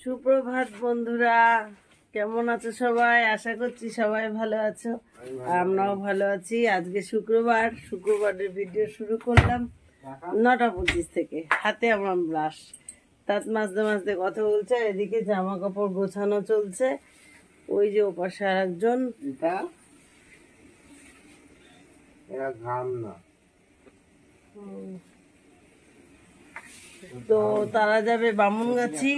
সুপ্রভাত বন্ধুরা, কেমন আছো সবাই? আশা করছি সবাই ভালো আছো, আমরাও ভালো আছি। আজকে শুক্রবারের ভিডিও শুরু করলাম 9:25 থেকে। হাতে আমার ব্রাশ, তার মাঝে মাঝে কথা বলছে, এদিকে জামা কাপড় গোছানো চলছে। ওই যে ওপাশে আর একজন, তো তারা যাবে বামুনগাছি,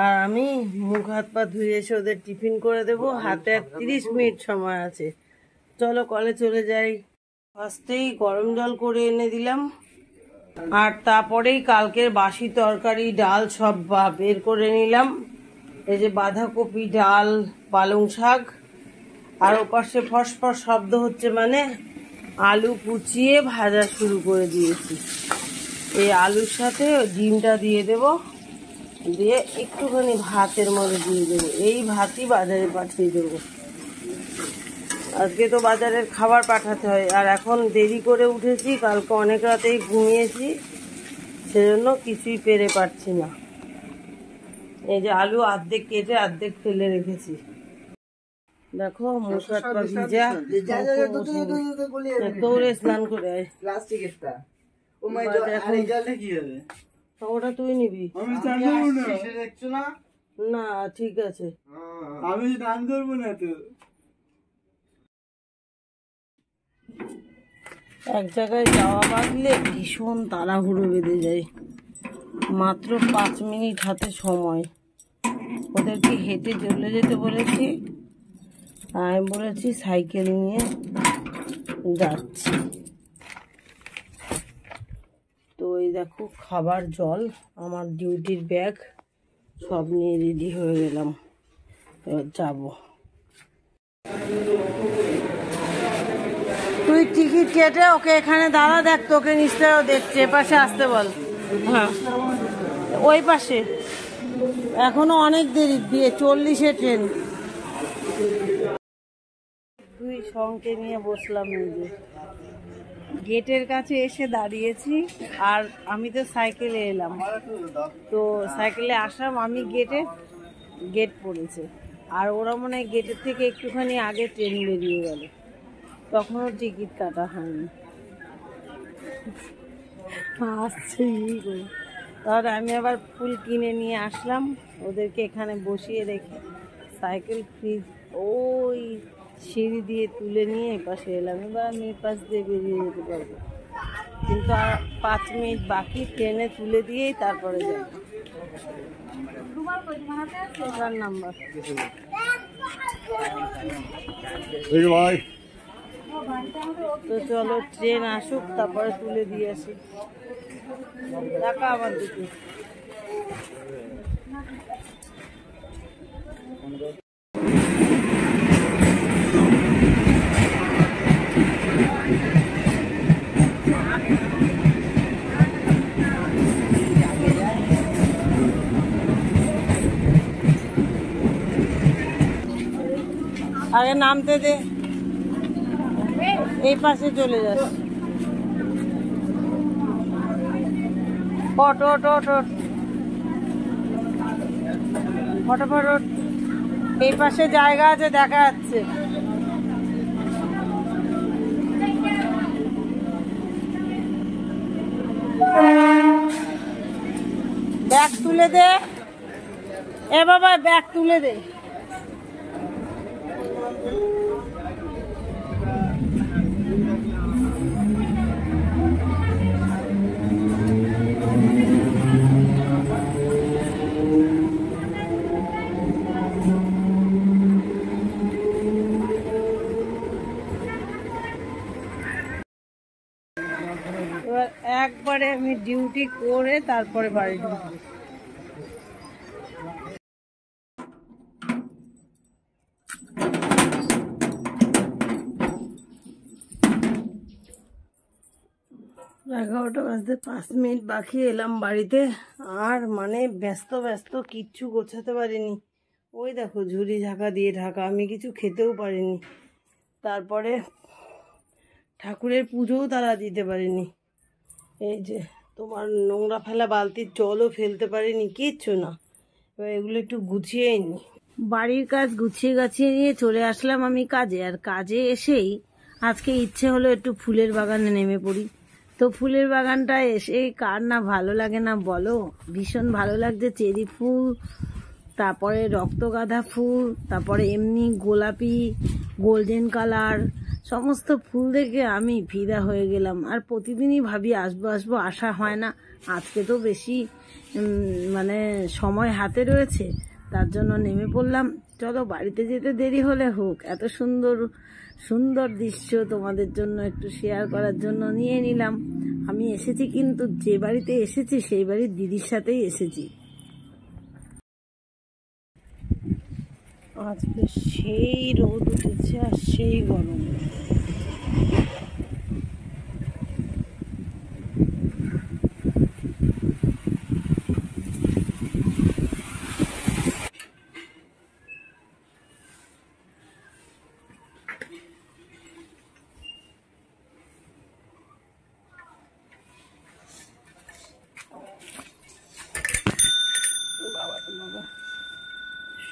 আর আমি মুখ হাত পা ধুয়ে এসে ওদের টিফিন করে দেবো। হাতে আর 30 মিনিট সময় আছে। চলো কলে চলে যাই। ফার্স্টেই গরম জল করে এনে দিলাম, আর তারপরেই কালকের বাসি তরকারি ডাল সব বের করে নিলাম। এই যে বাঁধাকপি, ডাল, পালং শাক, আর ওপাশে ফসফস শব্দ হচ্ছে মানে আলু কুচিয়ে ভাজা শুরু করে দিয়েছি। এই আলুর সাথে ডিমটা দিয়ে দেব, দিয়ে একটুখানি ভাতের মধ্যে দিয়ে দেবো। এই ভাতই বাজারে পাঠিয়ে দেবো। আজকে তো বাজারের খাবার পাঠাতে হয়, আর এখন দেরি করে উঠেছি, কালকে অনেক রাতেই ঘুমিয়েছি, সেজন্য কিছুই পেরে পারছি না। এই যে আলু অর্ধেক কেটে অর্ধেক ফেলে রেখেছি। দেখো মুখ হাত পা ভিজা, দৌড়ে স্নান করে আয়। ওটা তুই নিবি না? ঠিক আছে, আমি স্নান করবো না তো। এক জায়গায় যাওয়া বাঁধলে ভীষণ তাড়াহুড়ো বেঁধে যায়। মাত্র 5 মিনিট হাতে সময়। ওদেরকে হেঁটে চলে যেতে বলেছি, আমি বলেছি সাইকেল নিয়ে যাচ্ছি। তো এই দেখো খাবার, জল, আমার ডিউটির ব্যাগ সব নিয়ে রেডি হয়ে গেলাম, এবার যাবো। তুই টিকিট কেটে ওকে এখানে দাঁড়া, দেখ তোকে নিশ্চয়ও দেখছে, এপাশে আসতে বল। হ্যাঁ ওই পাশে, এখনো অনেক দেরি, 40-এ ট্রেন। দুই সঙ্গে নিয়ে বসলাম, নিজে গেটের কাছে এসে দাঁড়িয়েছি, আর আমি তো সাইকেলে এলাম, তো সাইকেলে আসলাম আমি, গেট পড়েছে, আর ওরা মনে হয় গেটের থেকে একটুখানি আগে ট্রেন বেরিয়ে গেল, তখনও টিকিট কাটা হয়নি। আসছে তাহলে আমি আবার ফুল কিনে নিয়ে আসলাম, ওদেরকে এখানে বসিয়ে রেখে সাইকেল ফ্রিজ ওই সিঁড়ি দিয়ে তুলে নিয়ে এপাশে এলাম। এবার আমি এপাশ দিয়ে বেরিয়ে যেতে পারবো, কিন্তু আর 5 মিনিট বাকি, ট্রেনে তুলে দিয়েই তারপরে যাব। নাম্বার তো চলো ট্রেন আসুক, তারপরে তুলে দিয়ে আসি। টাকা আমার দিকে আগে নামতে দে, এই পাশে চলে যাস। ফটোফট, এই পাশে জায়গা আছে, দেখা যাচ্ছে। ব্যাগ তুলে দে, এ বাবা ব্যাগ তুলে দে। এবার একবারে আমি ডিউটি করে তারপরে বাড়ি ঢুকবো। এগারোটা বাজতে 5 মিনিট বাকি, এলাম বাড়িতে। আর মানে ব্যস্ত কিচ্ছু গোছাতে পারিনি। ওই দেখো ঝুড়ি ঢাকা দিয়ে ঢাকা, আমি কিছু খেতেও পারিনি। তারপরে ঠাকুরের পুজোও তারা দিতে পারিনি। এই যে তোমার নোংরা ফেলা বালতির জলও ফেলতে পারিনি, কিচ্ছু না। এবার এগুলো একটু গুছিয়ে নি। বাড়ির কাজ গুছিয়ে গাছিয়ে নিয়ে চলে আসলাম আমি কাজে। আর কাজে এসেই আজকে ইচ্ছে হলো একটু ফুলের বাগানে নেমে পড়ি। তো ফুলের বাগানটা এসে কার না ভালো লাগে না বলো, ভীষণ ভালো লাগছে। চেরি ফুল, তারপরে রক্তগাঁদা ফুল, তারপরে এমনি গোলাপি, গোল্ডেন কালার, সমস্ত ফুল দেখে আমি ফিদা হয়ে গেলাম। আর প্রতিদিনই ভাবি আসবো আসবো, আসা হয় না। আজকে তো বেশি মানে সময় হাতে রয়েছে, তার জন্য নেমে পড়লাম। চলো বাড়িতে যেতে দেরি হলে হোক, এত সুন্দর সুন্দর দৃশ্য তোমাদের জন্য একটু শেয়ার করার জন্য নিয়ে নিলাম। আমি এসেছি কিন্তু যে বাড়িতে এসেছি সেই বাড়ির দিদির সাথেই এসেছি। আজকে সেই রোদ উঠেছে আর সেই গরম।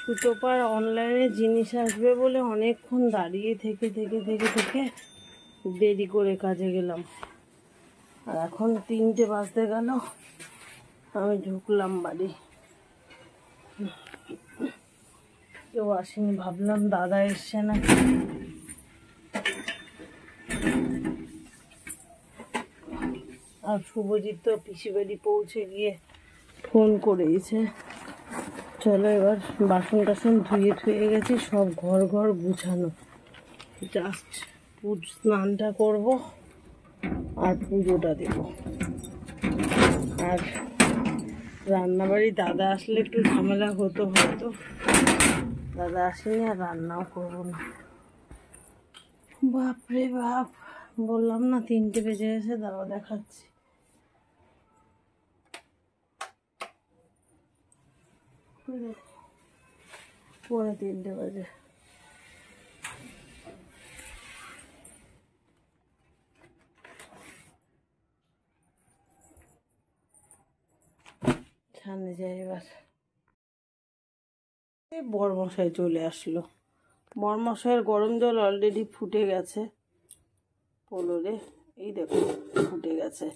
সুতোপার অনলাইনে জিনিস আসবে বলে অনেকক্ষণ দাঁড়িয়ে থেকে দেরি করে কাজে গেলাম। আর এখন 3টে বাজতে গেল, আমি ঢুকলাম বাড়ি। কেউ আসেনি, ভাবলাম দাদা এসছে না। আর শুভজিৎ তো পিসি বাড়ি পৌঁছে গিয়ে ফোন করেছে। চলো এবার বাসন টাসন ধুয়ে গেছি, সব ঘর গুছানো। জাস্ট স্নানটা করব আর পুজোটা দেব। আর রান্নাবাড়ি দাদা আসলে একটু ঝামেলা হতো, দাদা আসেনি আর রান্নাও করবো না। বাপরে বাপ, বললাম না 3টে বেজে গেছে। দাদা দেখাচ্ছি, পরে 3টে বাজে। ছানে যাই এবার। বরমশাই চলে আসলো। বরমশাইয়ের গরম জল অলরেডি ফুটে গেছে পোলোরে, এই দেখো ফুটে গেছে।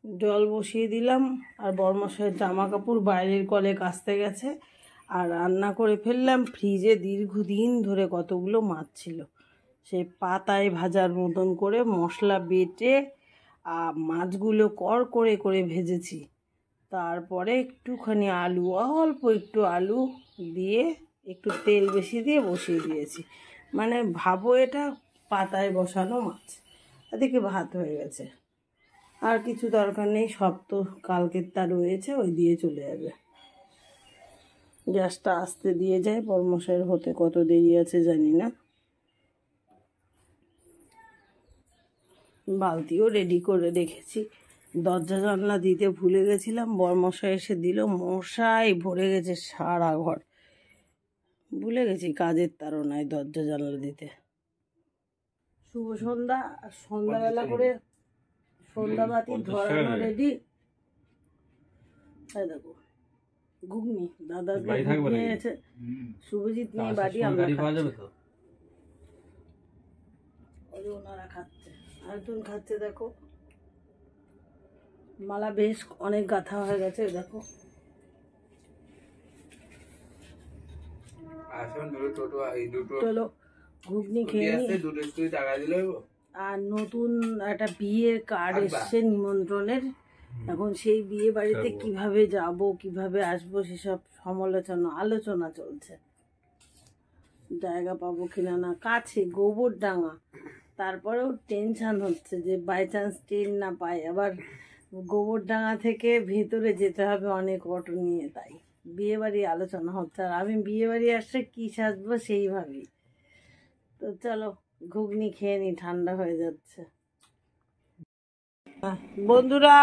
জল বসিয়ে দিলাম। আর বরমশাইয়ের জামা কাপড় বাইরের কলে কাচতে গেছে। আর রান্না করে ফেললাম। ফ্রিজে দীর্ঘদিন ধরে কতগুলো মাছ ছিল, সেই পাতায় ভাজার মতন করে মশলা বেটে মাছগুলো করে ভেজেছি। তারপরে একটুখানি আলু, অল্প একটু আলু দিয়ে একটু তেল বেশি দিয়ে বসিয়ে দিয়েছি। মানে ভাবো এটা পাতায় বসানো মাছ। এদিকে ভাত হয়ে গেছে, আর কিছু দরকার নেই, সব তো কালকের তা রয়েছে, ওই দিয়ে চলে যাবে। গ্যাসটা আস্তে দিয়ে যায়, বরমশাইয়ের হতে কত দেরি আছে জানি না। বালতিও রেডি করে রেখেছি। দরজা জানলা দিতে ভুলে গেছিলাম, বরমশাই এসে দিল। মশাই ভরে গেছে সারা ঘর, ভুলে গেছি কাজের তাড়নায় দরজা জানলা দিতে। শুভ সন্ধ্যা। সন্ধ্যাবেলা করে সন্ধ্যাবাতি ধরানো রেডি। দেখো ঘুগনি, দাদা নিয়েছে, শুভজিৎ নিয়ে বাড়ি, আমরা ওনারা খাচ্ছে। আরেকজন খাচ্ছে, দেখো মালা বেশ অনেক গাঁথা হয়ে গেছে। দেখো চলো ঘুগনি খেয়ে নি। আর নতুন একটা বিয়ের কার্ড এসছে নিমন্ত্রণের। এখন সেই বিয়ে বাড়িতে কিভাবে যাব, কিভাবে আসবো, সেসব আলোচনা চলছে। জায়গা পাবো কিনা না, কাছে গোবরডাঙ্গা, তারপরেও টেনশন হচ্ছে যে বাই চান্স ট্রেন না পাই। আবার গোবরডাঙ্গা থেকে ভেতরে যেতে হবে অনেক অটো নিয়ে, তাই বিয়ে বাড়ি আলোচনা হচ্ছে। আর আমি বিয়ে বাড়ি আসলে কি সাজবো সেই ভাবি। তো চলো ঘুগনি খেয়ে নি, ঠান্ডা হয়ে যাচ্ছে। বন্ধুরা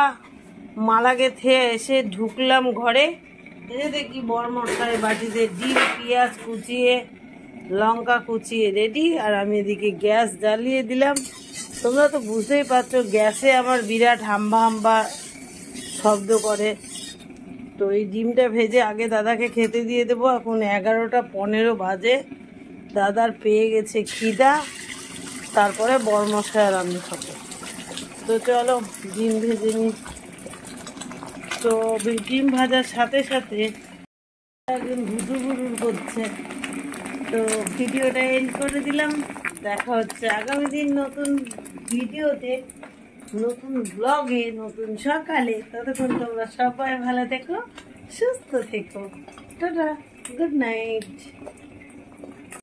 মালাকে খেয়ে এসে ঢুকলাম ঘরে। দেখি বরমশাই বাটিতে ডিম পেঁয়াজ কুচিয়ে লঙ্কা কুচিয়ে রেডি। আর আমি এদিকে গ্যাস জ্বালিয়ে দিলাম। তোমরা তো বুঝতেই পারছো গ্যাসে আমার বিরাট হাম্বা শব্দ করে। তো এই ডিমটা ভেজে আগে দাদাকে খেতে দিয়ে দেবো। এখন 11:15 বাজে। দাদার পেয়ে গেছে খিদা, তারপরে বরমশাই রান্না খাবো। তো চলো ডিম ভেজে নিই। তো ডিম ভাজার সাথে সাথে একজন ঘুটুর করছে। তো ভিডিওটা এন্ড করে দিলাম। দেখা হচ্ছে আগামী দিন নতুন ভিডিওতে, নতুন ব্লগে, নতুন সকালে। ততক্ষণ তোমরা সবাই ভালো থেকো, সুস্থ থেকো। Tata, good night.